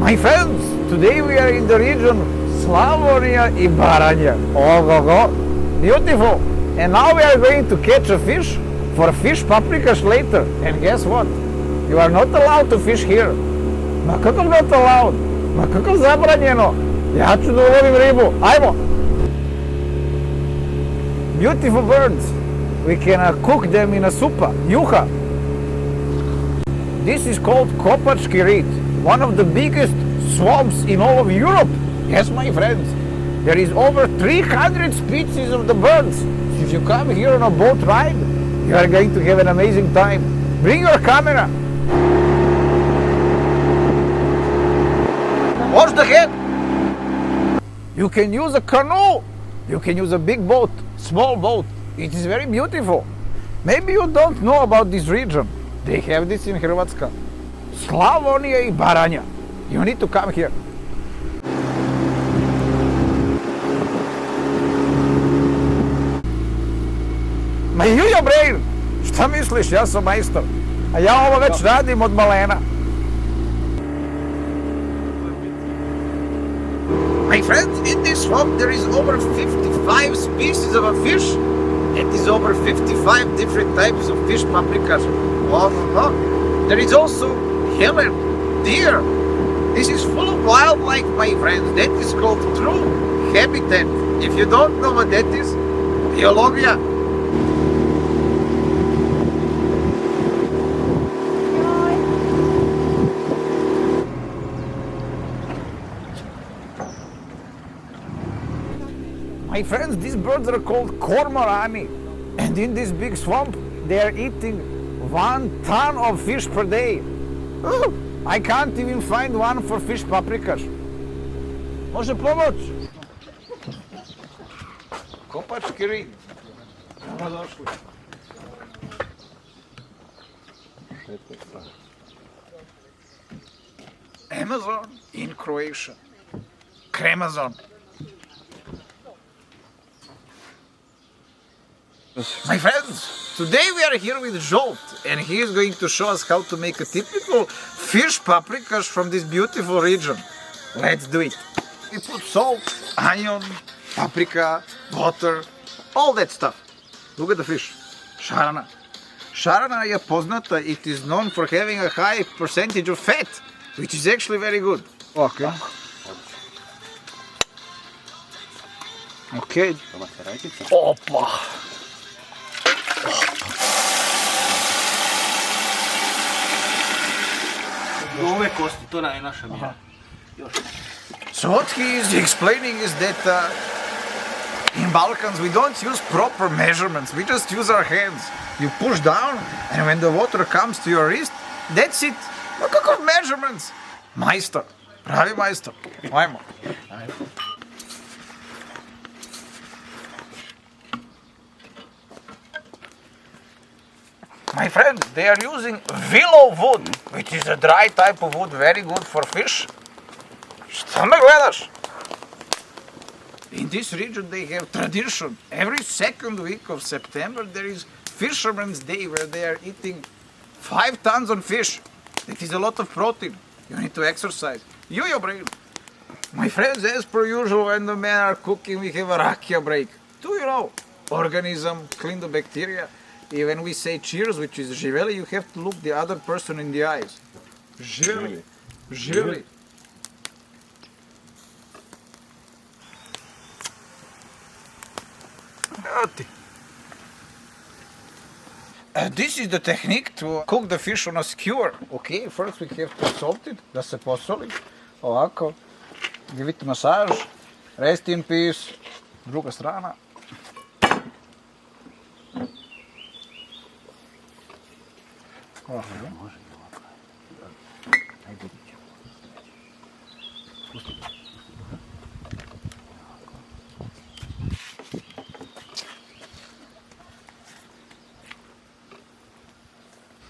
My friends, today we are in the region Slavonija and Baranja. Oh, beautiful. And now we are going to catch a fish for fish paprikas later. And guess what? You are not allowed to fish here. Ma kako not allowed? Ma kako zabranjeno? Ja ću da ulovim ribu. Ajmo! Beautiful birds. We can cook them in a supa, juha. This is called Kopački rit, one of the biggest swamps in all of Europe. Yes, my friends. There is over 300 species of the birds. So if you come here on a boat ride, you are going to have an amazing time. Bring your camera. Watch the head. You can use a canoe. You can use a big boat, small boat. It is very beautiful. Maybe you don't know about this region. They have this in Hrvatska. Slavonija and Baranja. You need to come here. Ma jujo bre, šta misliš, ja sam majstor. A ja ovo već radim od malena. My friends, in this swamp there is over 55 species of a fish. It is over 55 different types of fish paprikas. Oh. There is also helen, deer. This is full of wildlife, my friends. That is called true habitat. If you don't know what that is, biologija. My friends, these birds are called kormorani, and in this big swamp they are eating 1 ton of fish per day. I can't even find one for fish paprikas. Može pomoć? Kopački rit. Dobrodošli. Amazon in Croatia. Kremazon. My friends, today we are here with Zsolt, and he is going to show us how to make a typical fish paprikas from this beautiful region. Let's do it. We put salt, onion, paprika, butter, all that stuff. Look at the fish. Šarana. Šarana je poznata. It is known for having a high percentage of fat, which is actually very good. Okay. Okay. Opa. Ove kosti, to je naša mjera. So what he is explaining is that in Balkans we don't use proper measurements, we just use our hands. You push down and when the water comes to your wrist, that's it. No kakov measurements. Majstor, pravi majstor. Ajmo. My friend, they are using willow wood, which is a dry type of wood, very good for fish. Šta me gledaš? In this region they have tradition. Every second week of September there is Fisherman's Day where they are eating 5 tons of fish. That is a lot of protein. You need to exercise. Yo brain. My friends, as per usual, when the men are cooking, we have a rakia break. Do you know? Organism, clean the bacteria. When we say cheers, which is živeli, you have to look the other person in the eyes. Živeli. Živeli. This is the technique to cook the fish on a skewer. Okay, first we have to salt it, da se posoli. Ovako. Give it massage. Rest in peace. Druga strana.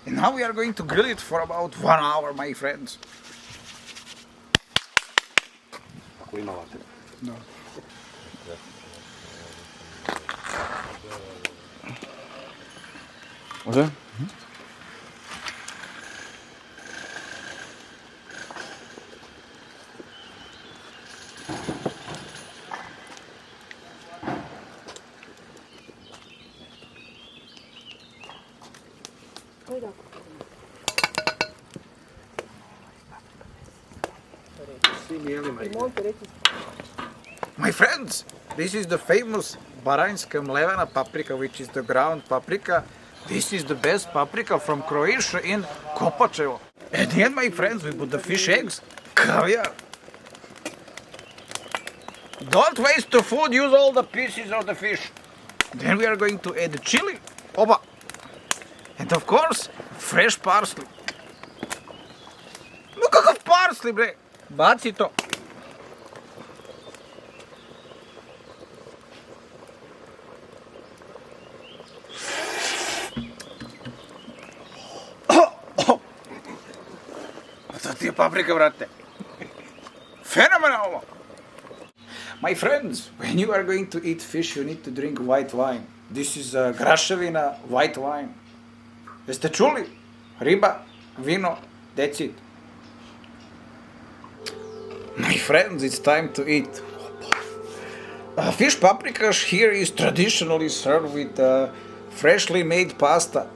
And now we are going to grill it for about 1 hour, my friends. No. Može? Svim jelima ide. My friends, this is the famous Baranjska mlevena paprika, which is the ground paprika. This is the best paprika from Croatia in Kopačevo. At the end, my friends, we put the fish eggs, caviar. Don't waste the food, use all the pieces of the fish. Then we are going to add chili, oba. And of course, fresh parsley. No kakav parsley, bre? Baci to. To ti je paprika, brate. Fenomenalno. My friends, when you are going to eat fish, you need to drink white wine. This is graševina white wine. Jeste čuli? Riba, vino, that's it. My friends, it's time to eat. Fish paprikas here is traditionally served with freshly made pasta.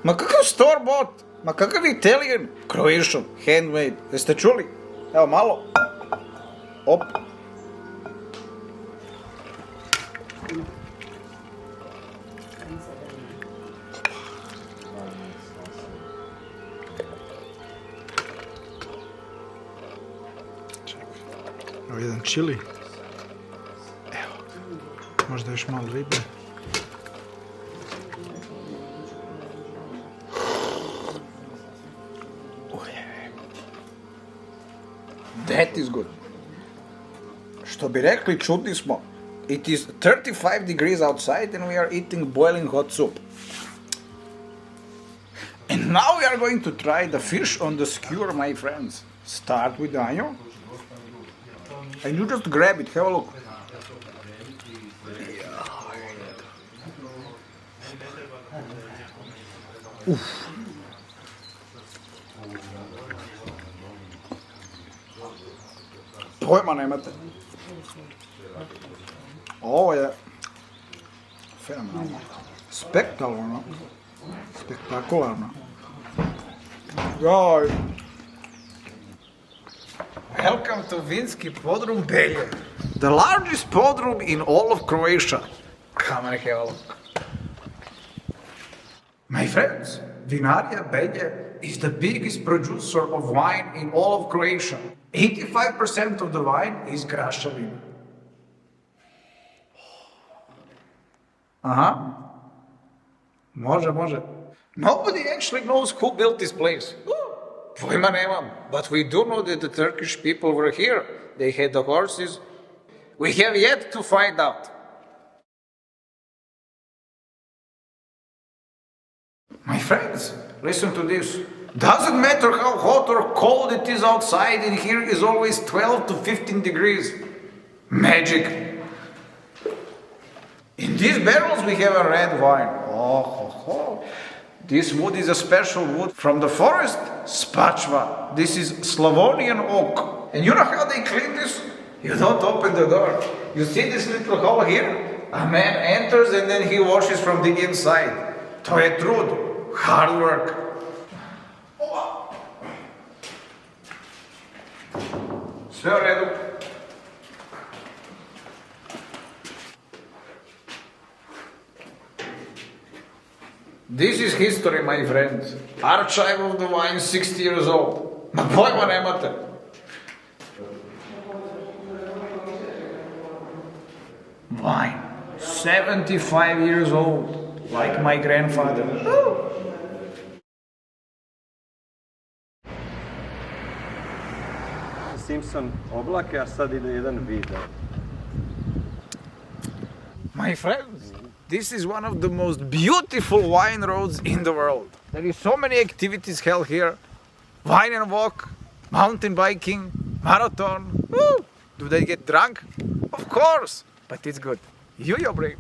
Ma kakav store-bought? Ma kakav Italian? Croatian, handmade. Jeste čuli? Evo malo. Op. Evo jedan čili. Evo. Možda još malo ribe. That is good. Što bi rekli, čudni smo. It is 35 degrees outside and we are eating boiling hot soup. And now we are going to try the fish on the skewer, my friends. Start with the onion. And you just grab it, have a look. Oof. Pojma nemate. Ovo je fenomenalno. Spektakularno. Spektakularno. Joj. Welcome to Vinski podrum Belje. The largest podrum in all of Croatia. Come and have a look. My friends, Vinarija Belje is the biggest producer of wine in all of Croatia. 85% of the wine is graševina. Aha. Može. Nobody actually knows who built this place. Pojma nemam. But we do know that the Turkish people were here. They had the horses. We have yet to find out. My friends, listen to this. Doesn't matter how hot or cold it is outside, in here is always 12 to 15 degrees. Magic. In these barrels we have a red wine. Oh. This wood is a special wood from the forest, Spačva. This is Slavonian oak. And you know how they clean this? You don't open the door. You see this little hole here? A man enters and then he washes from the inside. To je trud, hard work. Sve u redu. This is history, my friends. Archive of the wine, 60 years old. Ma pojma nemate. Wine, 75 years old, like my grandfather. Simpson oblake, a sad ide jedan video. My friends, this is one of the most beautiful wine roads in the world. There is so many activities held here. Wine and walk, mountain biking, marathon. Woo! Do they get drunk? Of course, but it's good. You brain.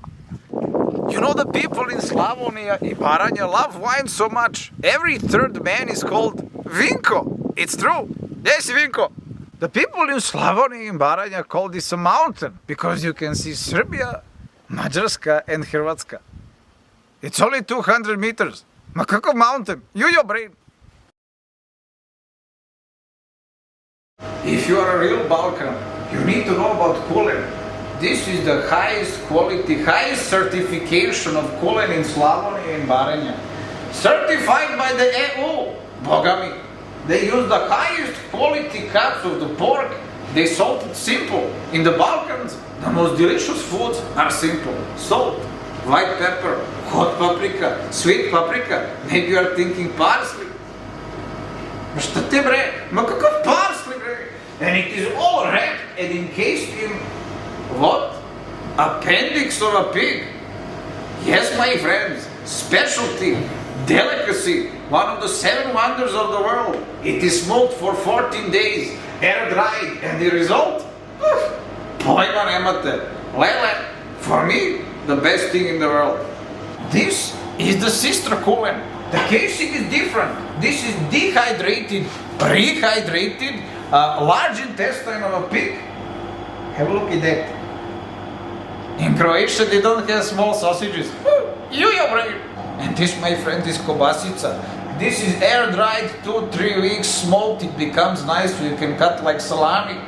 You know the people in Slavonija and Baranja love wine so much. Every third man is called Vinko. It's true. Yes, Vinko. The people in Slavonija and Baranja call this a mountain because you can see Serbia, Mađarska and Hrvatska. It's only 200 meters. Ma kakav mountain? You brain. if you are a real Balkan, you need to know about kulen. This is the highest quality, highest certification of kulen in Slavonija and Baranja. Certified by the EU, Bogami. They use the highest quality cuts of the pork. They salt it simple. In the Balkans, the most delicious foods are simple. Salt, white pepper, hot paprika, sweet paprika. Maybe you are thinking parsley. Ma šta te bre? Ma kakav parsley bre? And it is all wrapped and encased in what? Appendix of a pig. Yes, my friends, specialty, delicacy, one of the 7 wonders of the world. It is smoked for 14 days, air dried, and the result? Pojma nemate. Lele, for me, the best thing in the world. This is the sister kulen. The casing is different. This is dehydrated, rehydrated, large intestine of a pig. Have a look at that. In Croatia, they don't have small sausages. You brain. And this, my friend, is kobasica. This is air dried 2-3 weeks, smoked. It becomes nice, so you can cut like salami.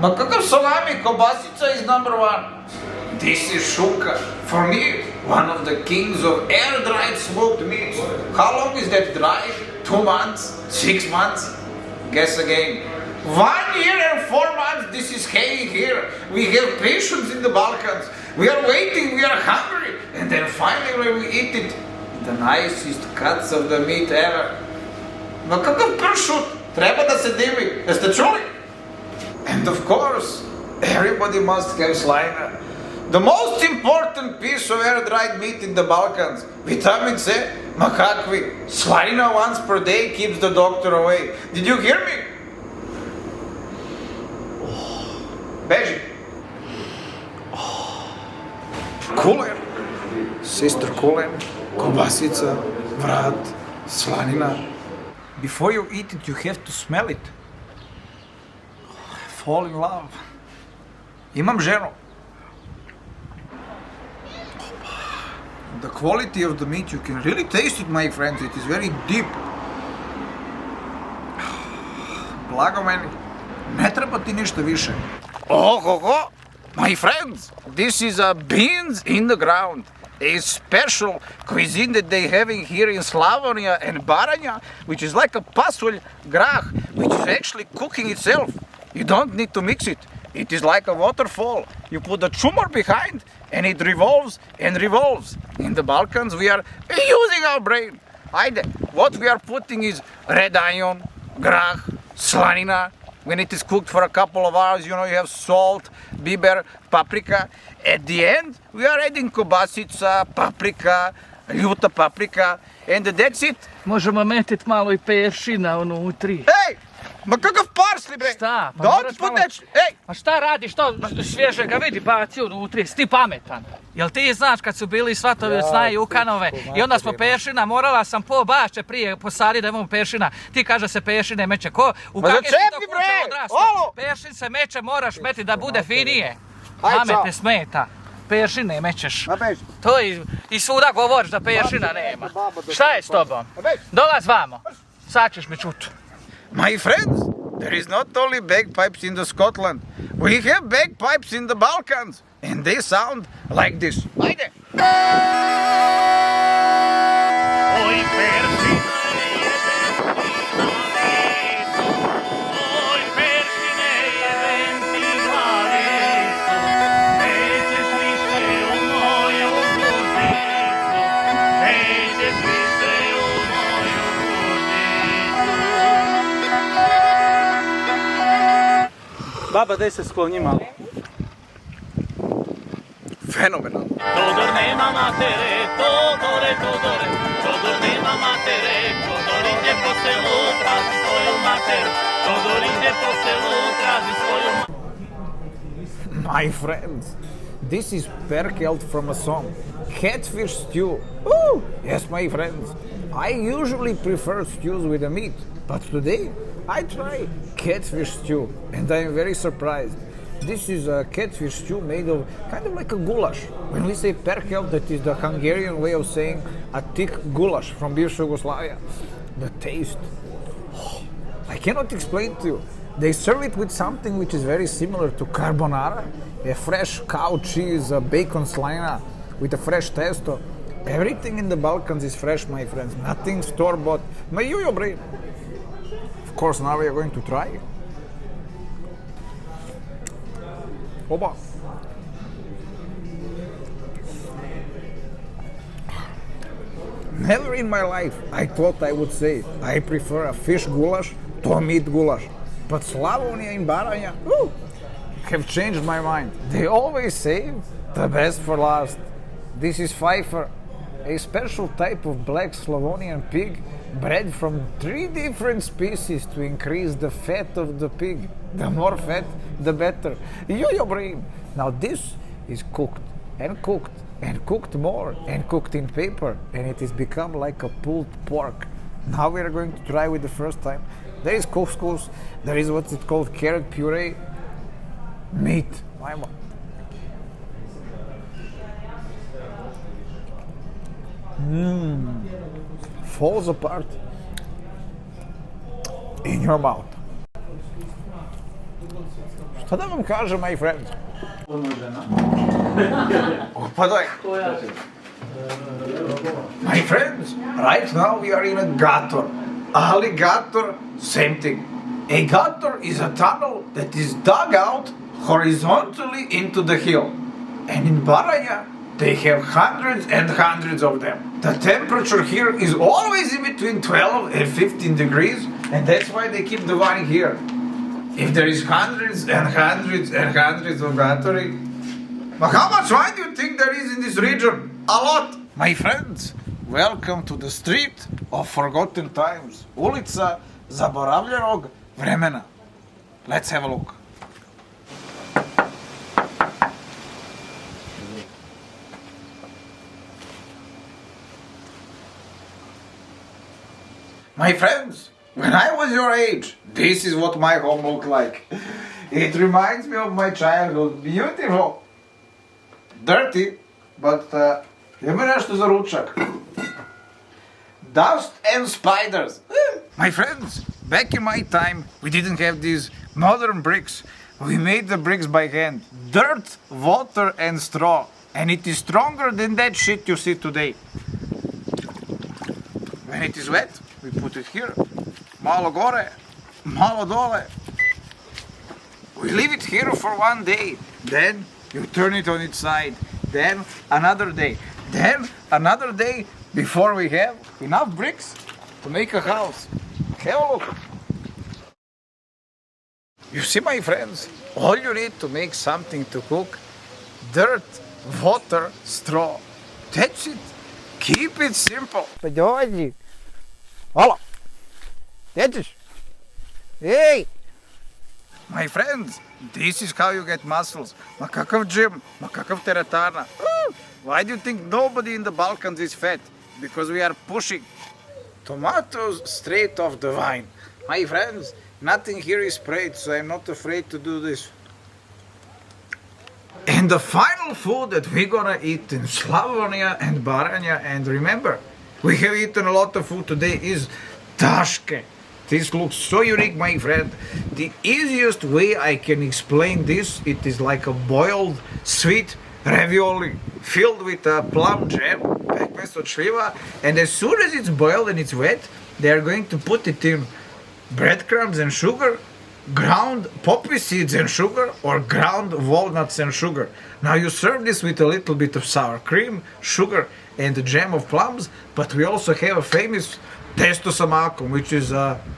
Ma kakav salami? Kobasica is number 1. This is shuka. For me, one of the kings of air dried smoked meats. How long is that dried? 2 months? 6 months? Guess again. 1 year and 4 months this is hanging here. We have patience in the Balkans. We are waiting, we are hungry. And then finally when we eat it, the nicest cuts of the meat ever. Ma kakav pršut? Treba da se divi. Jeste čuli? And of course, everybody must have slajna. The most important piece of air-dried meat in the Balkans. Vitamin C? Ma kakvi? Slajna once per day keeps the doctor away. Did you hear me? Beži. Kulen. Sister kulen. Kobasica. Vrat. Slanina. Before you eat it, you have to smell it. Fall in love. Imam ženu. The quality of the meat, you can really taste it, my friends. It is very deep. Blago meni. Ne treba ti ništa više. Oh, my friends, this is beans in the ground. A special cuisine that they having here in Slavonija and Baranja, which is like a pasulj grah, which is actually cooking itself. You don't need to mix it. It is like a waterfall. You put the chumor behind and it revolves and revolves. In the Balkans, we are using our brain. What we are putting is red onion, grah, slanina. When it is cooked for a couple of hours, you know, you have salt, biber, paprika. At the end, we are adding kobasica, paprika, ljuta paprika, and that's it. Možemo metiti malo i peršina unutri. Ej! Ma kakav parsli bre! Šta? Pa Da moraš otput malo- neč... Ej! A šta radiš, što svježega vidi baci unutri, jesi ti pametan? Jel ti znaš kad su bili svatovi od snaje Jukanove i onda smo peršina, morala sam po bašče prije posaditi da imamo peršina. Ti kaže se peršine meće, ko? U Ma kakve si to začepi, kuće bre! odrastao? Alo! Peršin se meće, moraš meti da bude finije. Aj, Mame čao. te smeta. Peršine mećeš. Ma beži. To i svuda govoriš da peršina nema. Šta je s tobom? Dolaz vamo. Sad ćeš mi čut. My friends, there is not only bagpipes in the Scotland. We have bagpipes in the Balkans. And they sound like this. Ajde! Oj, peršine, oj, peršine, jebem ti glavicu, nećeš više u moju guzicu, nećeš više u moju guzicu. Baba, daj se skloni malo. Fenomenal. Todor nema matere, Todore, Todore, Todor nema matere, Todor ide po selu, traži svoju mater, Todor ide po selu, traži svoju mater. My friends, this is perkelt from a song. Catfish stew. Woo! Yes, my friends. I usually prefer stews with the meat, but today I try catfish stew and I am very surprised. This is a catfish stew made of kind of like a goulash. When we say perkelt, that is the Hungarian way of saying a thick goulash from bivša Yugoslavia. The taste, I cannot explain to you. They serve it with something which is very similar to carbonara, a fresh cow cheese, a bacon slina with a fresh testo. Everything in the Balkans is fresh, my friends. Nothing store-bought. Ma io brain. Of course, now we are going to try. Oba. Never in my life I thought I would say I prefer a fish goulash to a meat goulash. But Slavonija and Baranja have changed my mind. They always save the best for last. This is Pfeiffer, a special type of black Slavonian pig bred from 3 different species to increase the fat of the pig. The more fat, the better. Yo brain. Now this is cooked and cooked and cooked more and cooked in paper, and it has become like a pulled pork. Now we are going to try with the first time. There is couscous, there is what's it called, carrot puree, meat. Falls apart in your mouth. Šta da vam kažem, my friends? Opadaj. My friends, right now we are in a gator. Alligator, same thing. A gator is a tunnel that is dug out horizontally into the hill. And in Baranja, they have hundreds and hundreds of them. The temperature here is always in between 12 and 15 degrees, and that's why they keep the wine here. If there is hundreds and hundreds and hundreds of gatoring, but how much wine do you think there is in this region? A lot! My friends, welcome to the street of forgotten times. Ulica zaboravljenog vremena. Let's have a look. My friends, when I was your age, this is what my home looked like. It reminds me of my childhood. Beautiful. Dirty, but ima nešto za ručak. Dust and spiders. My friends, back in my time, we didn't have these modern bricks. We made the bricks by hand. Dirt, water and straw. And it is stronger than that shit you see today. When it is wet, we put it here. Malo gore, malo dole. We leave it here for 1 day. Then you turn it on its side. Then another day. Then another day before we have enough bricks to make a house. Have a look. You see, my friends, all you need to make something to cook, dirt, water, straw. That's it. Keep it simple. Pa dođi. Halo. Gdje ćeš? Ej! My friends, this is how you get muscles. Ma kakav gym, ma kakav teretana. Why do you think nobody in the Balkans is fat? Because we are pushing tomatoes straight off the vine. My friends, nothing here is sprayed, so I'm not afraid to do this. And the final food that we're gonna eat in Slavonija and Baranja, and remember, we have eaten a lot of food today, is taške. This looks so unique, my friend. The easiest way I can explain this, it is like a boiled sweet ravioli filled with plum jam, pekmez od šljiva, and as soon as it's boiled and it's wet, they are going to put it in breadcrumbs and sugar, ground poppy seeds and sugar, or ground walnuts and sugar. Now you serve this with a little bit of sour cream, sugar, and the jam of plums, but we also have a famous testo sa makom, which is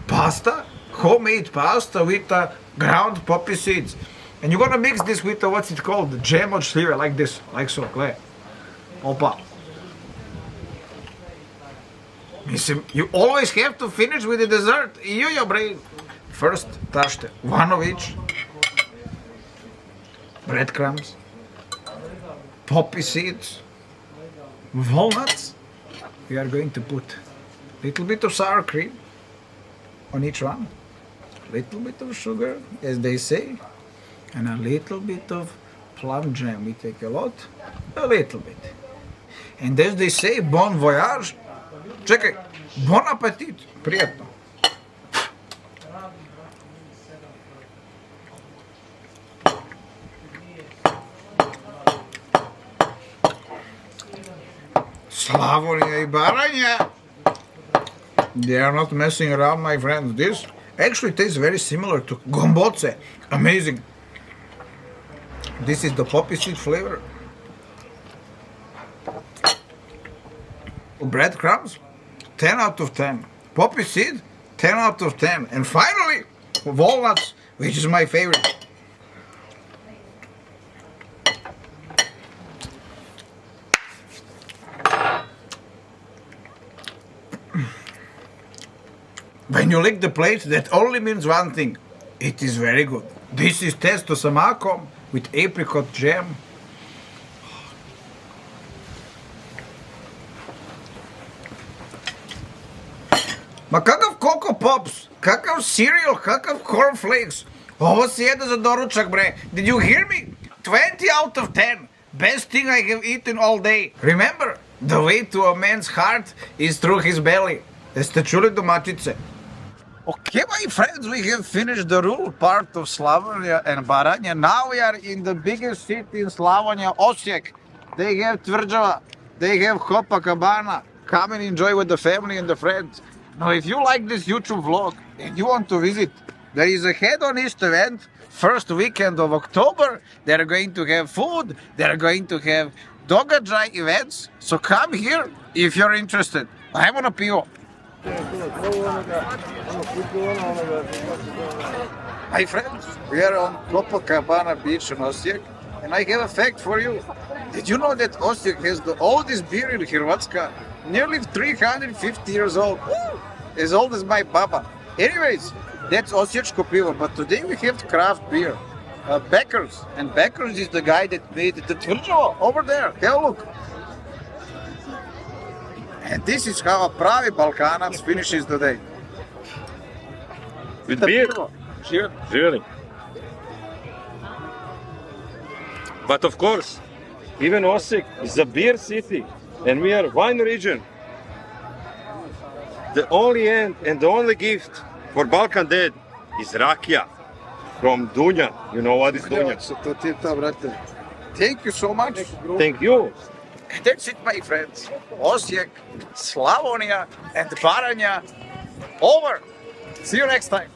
pasta, homemade pasta with ground poppy seeds. And you're gonna mix this with what's it called, the jam od šljive, like this, like so, gle. Opa. Mislim, you always have to finish with the dessert. Your brain. First, tašte, one of each. Breadcrumbs, poppy seeds, walnuts. We are going to put a little bit of sour cream on each one, little bit of sugar, as they say, and a little bit of plum jam. We take a lot, a little bit. And as they say, bon voyage. Čekaj, bon appetit, prijetno. Slavonija and Baranja. They are not messing around, my friends. This actually tastes very similar to gomboce. Amazing. This is the poppy seed flavor. Breadcrumbs, 10 out of 10. Poppy seed, 10 out of 10. And finally, walnuts, which is my favorite. When you lick the plate, that only means one thing. It is very good. This is testo sa makom with apricot jam. Ma kakav Coco Pops, kakav cereal, kakav cornflakes. Ovo se jede za doručak, bre. Did you hear me? 20 out of 10. Best thing I have eaten all day. Remember, the way to a man's heart is through his belly. Jeste čuli domaćice? Okay, my friends, we have finished the rural part of Slavonija and Baranja. Now we are in the biggest city in Slavonia, Osijek. They have tvrđava, they have Copacabana. Come and enjoy with the family and the friends. Now, if you like this YouTube vlog and you want to visit, there is a head-on-east event, first weekend of October. They are going to have food, they are going to have događaj events. So come here if you're interested. Ajmo na pivo. My friends, we are on Copacabana beach in Osijek, and I have a fact for you. Did you know that Osijek has the oldest beer in Hrvatska? Nearly 350 years old. As old as my baba. Anyways, that's Osječko pivo, but today we have craft beer. Beckers, and Beckers is the guy that made the tvrđava over there. Have a look. And this is how a pravi Balkanads finishes the day. With beer? Cheers. Really? But of course, even Osijek is a beer city, and we are wine region. The only end and the only gift for Balkandad is rakija from Dunja. You know what is Dunja? Thank you so much. Thank you. And that's it, my friends. Osijek, Slavonia and Baranja over. See you next time.